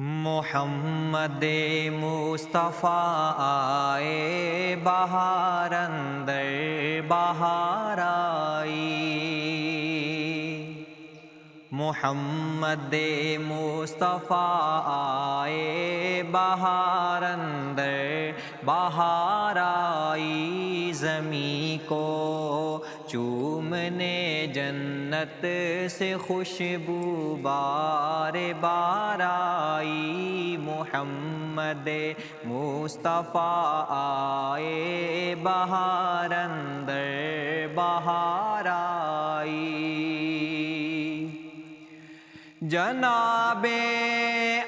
محمد مصطفیٰ آئے بہار اندر بہار آئی۔ محمد مصطفیٰ آئے بہار اندر بہار آئی، زمیں کو چومنے جنت سے خوشبو بار بار آئی۔ محمد مصطفیٰ آئے بہار اندر بہار آئی۔ جناب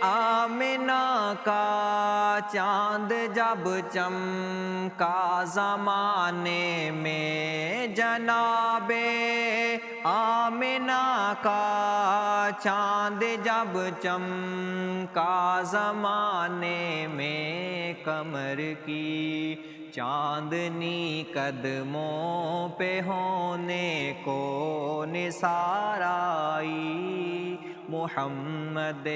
آمنہ کا چاند جب چمکا زمانے میں، جناب آمنہ کا چاند جب چمکا زمانے میں، قمر کی چاندنی قدموں پہ ہونے کو نثار آئی۔ محمد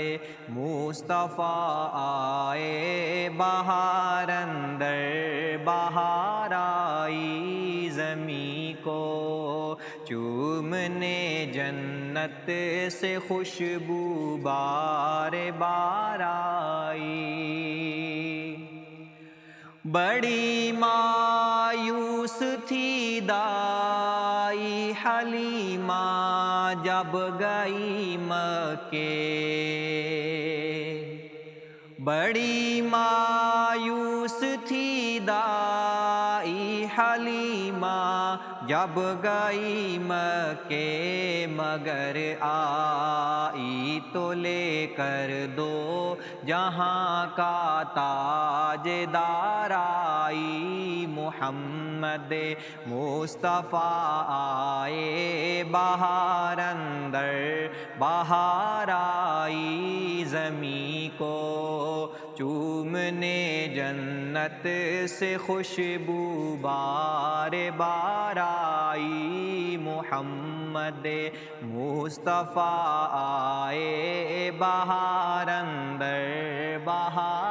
مصطفیٰ آئے بہار اندر بہار آئی، زمیں کو چومنے جنت سے خوشبو بار بار آئی۔ بڑی مایوس تھی دائی حلیمہ جب گئی مکے، بڑی مایوس تھی دائی حلیمہ جب گئی مکے، مگر آئی تو لے کر دو جہاں کا تاج دار آئی۔ محمد مصطفیٰ آئے بہار اندر بہار آئی، زمیں کو چومنے جنت سے خوشبو بار بار آئی۔ محمد مصطفیٰ آئے بہار اندر بہار